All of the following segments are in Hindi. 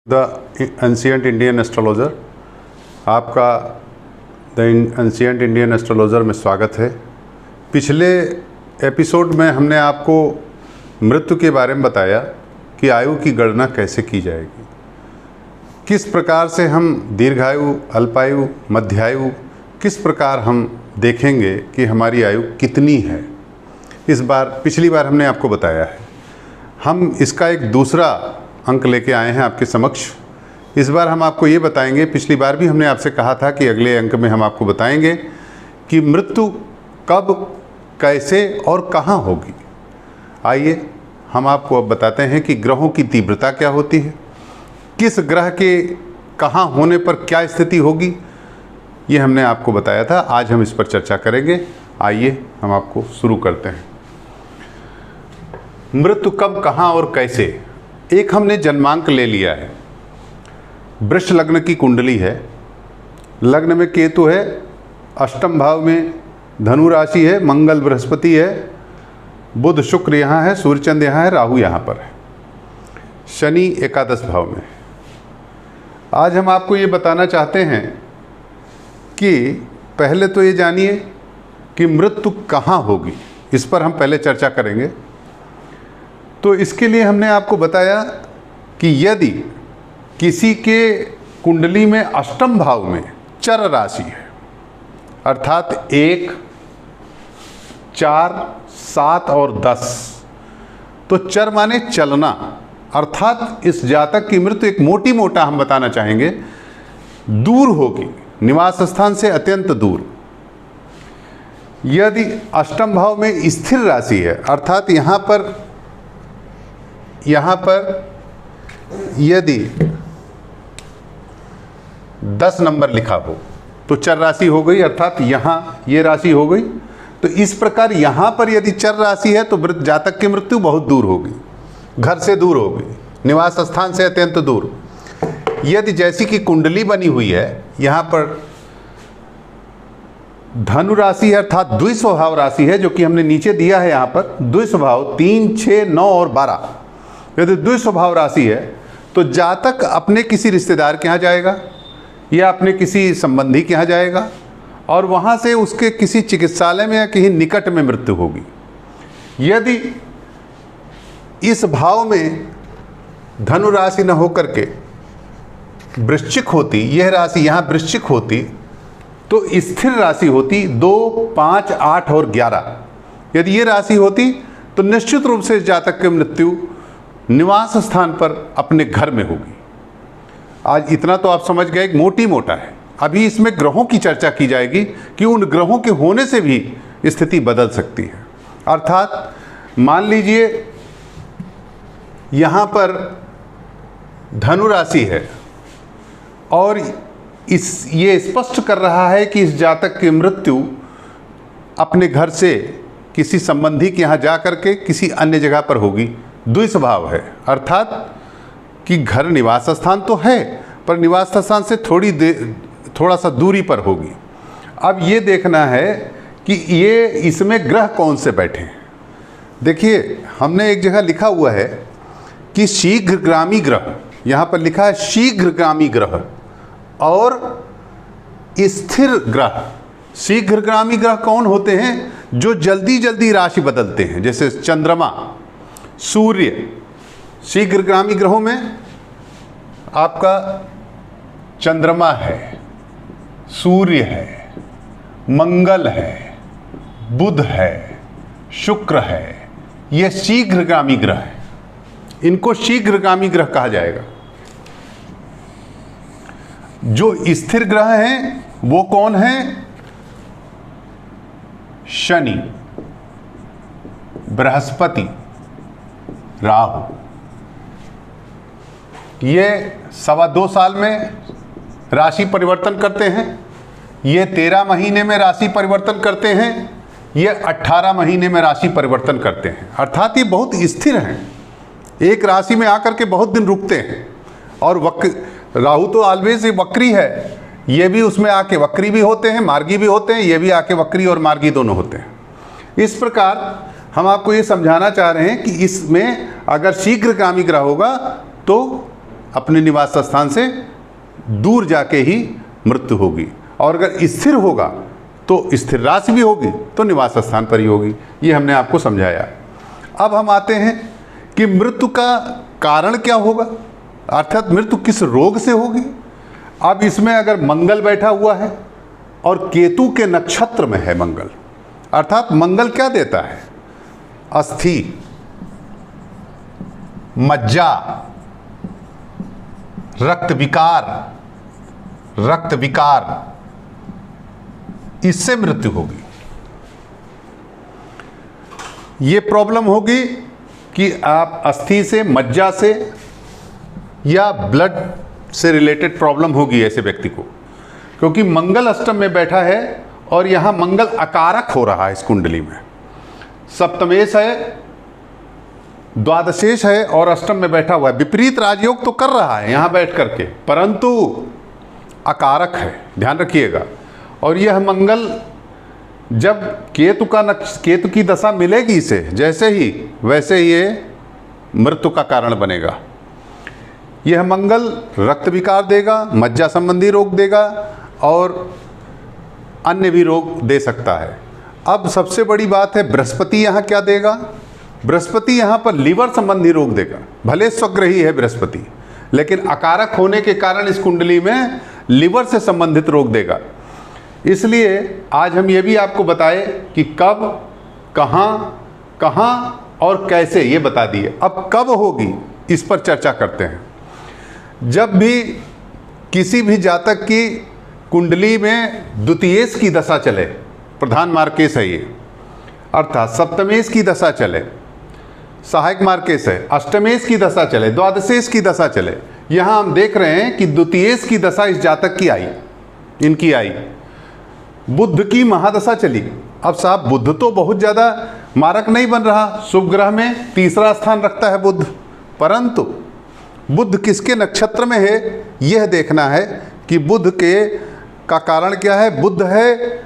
द एंशिएंट इंडियन एस्ट्रोलॉजर, आपका द एंशिएंट इंडियन एस्ट्रोलॉजर में स्वागत है। पिछले एपिसोड में हमने आपको मृत्यु के बारे में बताया कि आयु की गणना कैसे की जाएगी, किस प्रकार से हम दीर्घायु, अल्पायु, मध्यायु, किस प्रकार हम देखेंगे कि हमारी आयु कितनी है। पिछली बार हमने आपको बताया है। हम इसका एक दूसरा अंक लेके आए हैं आपके समक्ष। इस बार हम आपको ये बताएंगे, पिछली बार भी हमने आपसे कहा था कि अगले अंक में हम आपको बताएंगे कि मृत्यु कब, कैसे और कहाँ होगी। आइए हम आपको अब बताते हैं कि ग्रहों की तीव्रता क्या होती है, किस ग्रह के कहाँ होने पर क्या स्थिति होगी, ये हमने आपको बताया था। आज हम इस पर चर्चा करेंगे। आइए हम आपको शुरू करते हैं। मृत्यु कब, कहाँ और कैसे। एक हमने जन्मांक ले लिया है। वृष लग्न की कुंडली है, लग्न में केतु है, अष्टम भाव में धनु राशि है, मंगल बृहस्पति है, बुध शुक्र यहाँ है, सूर्यचंद्र यहाँ है, राहु यहाँ पर है, शनि एकादश भाव में। आज हम आपको ये बताना चाहते हैं कि पहले तो ये जानिए कि मृत्यु कहाँ होगी, इस पर हम पहले चर्चा करेंगे। तो इसके लिए हमने आपको बताया कि यदि किसी के कुंडली में अष्टम भाव में चर राशि है, अर्थात 1, 4, 7 और 10, तो चर माने चलना, अर्थात इस जातक की मृत्यु एक मोटी मोटा हम बताना चाहेंगे दूर होगी, निवास स्थान से अत्यंत दूर। यदि अष्टम भाव में स्थिर राशि है, अर्थात यहाँ पर यदि 10 नंबर लिखा हो तो चर राशि हो गई, अर्थात यहाँ ये राशि हो गई। तो इस प्रकार यहाँ पर यदि चर राशि है तो जातक की मृत्यु बहुत दूर होगी, घर से दूर होगी, निवास स्थान से अत्यंत दूर। यदि जैसी कि कुंडली बनी हुई है, यहाँ पर धनु राशि है, अर्थात द्विस्वभाव राशि है, जो कि हमने नीचे दिया है। यहाँ पर द्विस्वभाव 3, 6, 9 और 12, यदि द्विस्वभाव राशि है तो जातक अपने किसी रिश्तेदार के यहाँ जाएगा या अपने किसी संबंधी के यहाँ जाएगा और वहाँ से उसके किसी चिकित्सालय में या कहीं निकट में मृत्यु होगी। यदि इस भाव में धनु राशि न होकर के वृश्चिक होती, यह राशि यहाँ वृश्चिक होती, तो स्थिर राशि होती 2, 5, 8 और 11। यदि ये राशि होती तो निश्चित रूप से जातक की मृत्यु निवास स्थान पर अपने घर में होगी। आज इतना तो आप समझ गए, मोटी मोटा है। अभी इसमें ग्रहों की चर्चा की जाएगी कि उन ग्रहों के होने से भी स्थिति बदल सकती है। अर्थात मान लीजिए यहाँ पर धनु राशि है और ये स्पष्ट कर रहा है कि इस जातक की मृत्यु अपने घर से किसी संबंधी के यहाँ जा कर के किसी अन्य जगह पर होगी। द्विस्वभाव है, अर्थात कि घर निवास स्थान तो है पर निवास स्थान से थोड़ा सा दूरी पर होगी। अब ये देखना है कि ये इसमें ग्रह कौन से बैठे हैं। देखिए हमने एक जगह लिखा हुआ है कि शीघ्रगामी ग्रह, यहाँ पर लिखा है शीघ्रगामी ग्रह और स्थिर ग्रह। शीघ्रगामी ग्रह कौन होते हैं? जो जल्दी जल्दी राशि बदलते हैं, जैसे चंद्रमा, सूर्य। शीघ्रगामी ग्रहों में आपका चंद्रमा है, सूर्य है, मंगल है, बुध है, शुक्र है, ये शीघ्रगामी ग्रह है। इनको शीघ्रगामी ग्रह कहा जाएगा। जो स्थिर ग्रह हैं वो कौन है? शनि, बृहस्पति, राहु। ये 2.25 साल में राशि परिवर्तन करते हैं, ये 13 महीने में राशि परिवर्तन करते हैं, ये 18 महीने में राशि परिवर्तन करते हैं। अर्थात ये बहुत स्थिर हैं, एक राशि में आकर के बहुत दिन रुकते हैं। और राहु तो ऑलवेज वक्री है, ये भी उसमें आके वक्री भी होते हैं, मार्गी भी होते हैं, ये भी आके वक्री और मार्गी दोनों होते हैं। इस प्रकार हम आपको ये समझाना चाह रहे हैं कि इसमें अगर शीघ्रगामी ग्रह होगा तो अपने निवास स्थान से दूर जाके ही मृत्यु होगी, और अगर स्थिर होगा तो स्थिर राशि भी होगी तो निवास स्थान पर ही होगी। ये हमने आपको समझाया। अब हम आते हैं कि मृत्यु का कारण क्या होगा, अर्थात मृत्यु किस रोग से होगी। अब इसमें अगर मंगल बैठा हुआ है और केतु के नक्षत्र में है मंगल, अर्थात मंगल क्या देता है, अस्थि, मज्जा, रक्त विकार, इससे मृत्यु होगी। ये प्रॉब्लम होगी कि आप अस्थि से, मज्जा से या ब्लड से रिलेटेड प्रॉब्लम होगी ऐसे व्यक्ति को, क्योंकि मंगल अष्टम में बैठा है और यहाँ मंगल अकारक हो रहा है इस कुंडली में। सप्तमेश है, द्वादशेश है और अष्टम में बैठा हुआ है। विपरीत राजयोग तो कर रहा है यहाँ बैठ करके, परंतु अकारक है, ध्यान रखिएगा। और यह मंगल जब केतु की दशा मिलेगी इसे, जैसे ही वैसे ये मृत्यु का कारण बनेगा। यह मंगल रक्त विकार देगा, मज्जा संबंधी रोग देगा और अन्य भी रोग दे सकता है। अब सबसे बड़ी बात है बृहस्पति यहाँ क्या देगा। बृहस्पति यहाँ पर लीवर संबंधी रोग देगा। भले स्वग्रही है बृहस्पति, लेकिन अकारक होने के कारण इस कुंडली में लीवर से संबंधित रोग देगा। इसलिए आज हम ये भी आपको बताए कि कब, कहाँ और कैसे, ये बता दिए। अब कब होगी इस पर चर्चा करते हैं। जब भी किसी भी जातक की कुंडली में द्वितीयेश की दशा चले, प्रधान मार्केश है ये, अर्थात सप्तमेश की दशा चले, सहायक मार्केश है, अष्टमेश की दशा चले, द्वादशेश की दशा चले। यहाँ हम देख रहे हैं कि द्वितीयेश की दशा इस जातक की आई, इनकी आई। बुध की महादशा चली। अब साहब बुध तो बहुत ज़्यादा मारक नहीं बन रहा, शुभ ग्रह में तीसरा स्थान रखता है बुध, परंतु बुध किसके नक्षत्र में है यह देखना है कि बुध के का कारण क्या है। बुध है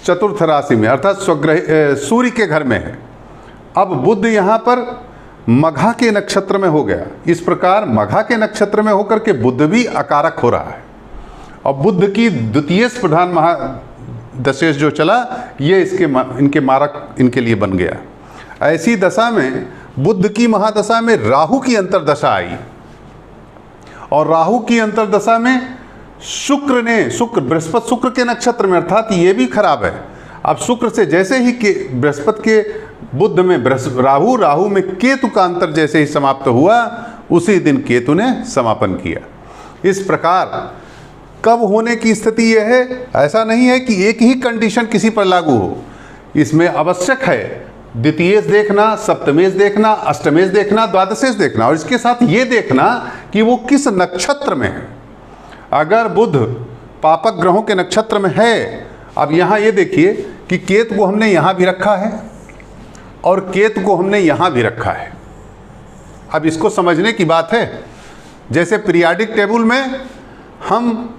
चतुर्थ राशि में, अर्थात स्वग्रह सूर्य के घर में है। अब बुध यहाँ पर मघा के नक्षत्र में हो गया। इस प्रकार मघा के नक्षत्र में होकर के बुध भी अकारक हो रहा है और बुध की द्वितीय प्रधान महादशेश जो चला ये इनके मारक इनके लिए बन गया। ऐसी दशा में बुध की महादशा में राहु की अंतर्दशा आई और राहु की अंतर्दशा में शुक्र बृहस्पति शुक्र के नक्षत्र में, अर्थात ये भी खराब है। अब शुक्र से जैसे ही बृहस्पति के बुध में राहु में केतु का अंतर जैसे ही समाप्त हुआ, उसी दिन केतु ने समापन किया। इस प्रकार कब होने की स्थिति यह है, ऐसा नहीं है कि एक ही कंडीशन किसी पर लागू हो। इसमें आवश्यक है द्वितीयेश देखना, सप्तमेश देखना, अष्टमेश देखना, द्वादशेश देखना और इसके साथ ये देखना कि वो किस नक्षत्र में है। अगर बुध पापक ग्रहों के नक्षत्र में है, अब यहाँ ये देखिए कि केतु को हमने यहाँ भी रखा है और केतु को हमने यहाँ भी रखा है। अब इसको समझने की बात है। जैसे पीरियाडिक टेबल में हम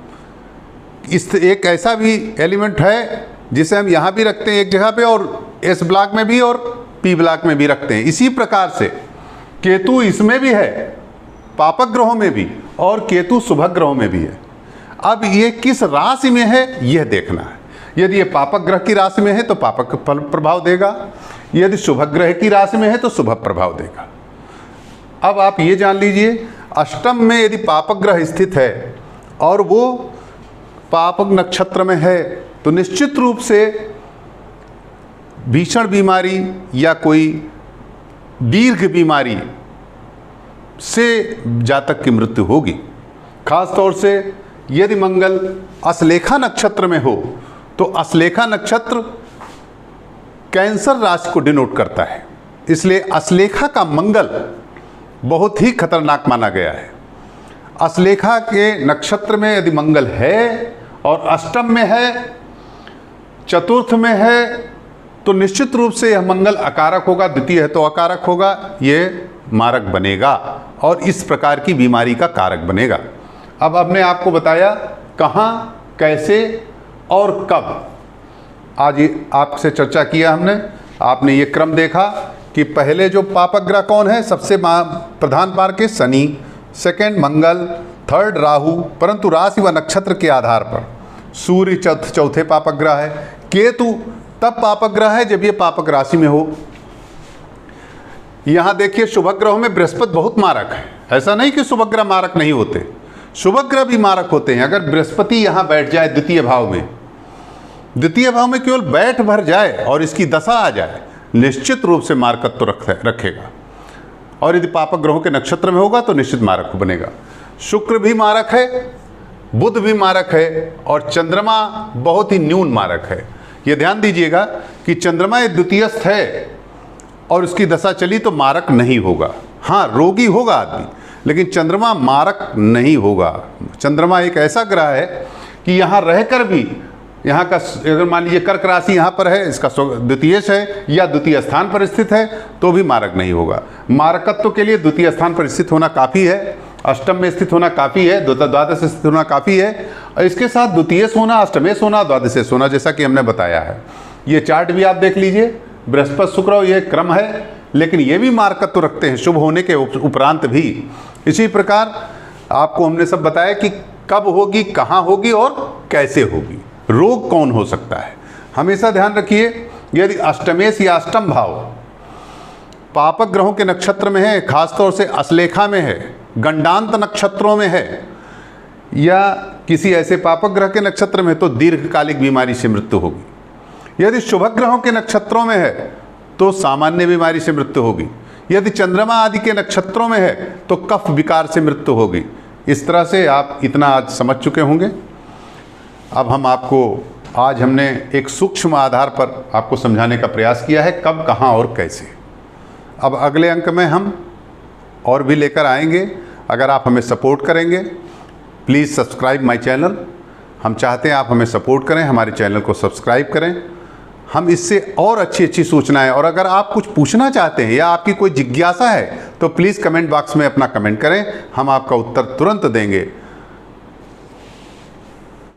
इस एक ऐसा भी एलिमेंट है जिसे हम यहाँ भी रखते हैं एक जगह पे और एस ब्लॉक में भी और पी ब्लॉक में भी रखते हैं। इसी प्रकार से केतु इसमें भी है, पापक ग्रहों में भी, और केतु शुभक ग्रहों में भी है। अब ये किस राशि में है यह देखना है। यदि ये पापक ग्रह की राशि में है तो पापक प्रभाव देगा, यदि शुभ ग्रह की राशि में है तो शुभ प्रभाव देगा। अब आप ये जान लीजिए, अष्टम में यदि पापक ग्रह स्थित है और वो पापक नक्षत्र में है तो निश्चित रूप से भीषण बीमारी या कोई दीर्घ बीमारी से जातक की मृत्यु होगी। खास तौर से यदि मंगल अश्लेखा नक्षत्र में हो तो अश्लेखा नक्षत्र कैंसर राशि को डिनोट करता है, इसलिए अश्लेखा का मंगल बहुत ही खतरनाक माना गया है। अश्लेखा के नक्षत्र में यदि मंगल है और अष्टम में है, चतुर्थ में है, तो निश्चित रूप से यह मंगल अकारक होगा, द्वितीय है तो अकारक होगा, ये मारक बनेगा और इस प्रकार की बीमारी का कारक बनेगा। अब हमने आपको बताया कहाँ, कैसे और कब। आज आपसे चर्चा किया हमने, आपने ये क्रम देखा कि पहले जो पापक ग्रह कौन है, सबसे प्रधान पार के शनि, सेकंड मंगल, थर्ड राहु, परंतु राशि व नक्षत्र के आधार पर सूर्य चौथे पापक ग्रह है। केतु तब पापक ग्रह है जब ये पापक राशि में हो। यहां देखिए शुभ ग्रहों में बृहस्पति बहुत मारक है, ऐसा नहीं कि शुभ ग्रह मारक नहीं होते, शुभ ग्रह भी मारक होते हैं। अगर बृहस्पति यहां बैठ जाए द्वितीय भाव में केवल बैठ भर जाए और इसकी दशा आ जाए, निश्चित रूप से मारकत्व रखेगा। और यदि पापक ग्रहों के नक्षत्र में होगा तो निश्चित मारक बनेगा। शुक्र भी मारक है, बुध भी मारक है और चंद्रमा बहुत ही न्यून मारक है। यह ध्यान दीजिएगा कि चंद्रमा एक द्वितीयस्थ है और उसकी दशा चली तो मारक नहीं होगा। हाँ, रोगी होगा आदमी, लेकिन चंद्रमा मारक नहीं होगा। चंद्रमा एक ऐसा ग्रह है कि यहाँ रहकर भी, यहाँ का अगर मान लीजिए कर्क राशि यहाँ पर है, इसका द्वितीयश है या द्वितीय स्थान पर स्थित है तो भी मारक नहीं होगा। मारकत्व के लिए द्वितीय स्थान पर स्थित होना काफ़ी है, अष्टम में स्थित होना काफ़ी है, द्वादश स्थित होना काफ़ी है, और इसके साथ द्वितीयश होना, अष्टमेश होना, द्वादशेश होना, जैसा कि हमने बताया है। ये चार्ट भी आप देख लीजिए, बृहस्पति शुक्र ये क्रम है, लेकिन ये भी मारकत्व रखते हैं शुभ होने के उपरांत भी। इसी प्रकार आपको हमने सब बताया कि कब होगी, कहाँ होगी और कैसे होगी, रोग कौन हो सकता है। हमेशा ध्यान रखिए, यदि अष्टमेश या अष्टम भाव पापक ग्रहों के नक्षत्र में है, खासतौर से अश्लेखा में है, गंडांत नक्षत्रों में है या किसी ऐसे पापक ग्रह के नक्षत्र में, तो दीर्घकालिक बीमारी से मृत्यु होगी। यदि शुभ ग्रहों के नक्षत्रों में है तो सामान्य बीमारी से मृत्यु होगी। यदि चंद्रमा आदि के नक्षत्रों में है तो कफ विकार से मृत्यु होगी। इस तरह से आप इतना आज समझ चुके होंगे। अब हम आपको आज हमने एक सूक्ष्म आधार पर आपको समझाने का प्रयास किया है, कब, कहाँ और कैसे। अब अगले अंक में हम और भी लेकर आएंगे। अगर आप हमें सपोर्ट करेंगे, प्लीज़ सब्सक्राइब माय चैनल। हम चाहते हैं आप हमें सपोर्ट करें, हमारे चैनल को सब्सक्राइब करें। हम इससे और अच्छी अच्छी सूचनाएं, और अगर आप कुछ पूछना चाहते हैं या आपकी कोई जिज्ञासा है तो प्लीज़ कमेंट बॉक्स में अपना कमेंट करें, हम आपका उत्तर तुरंत देंगे।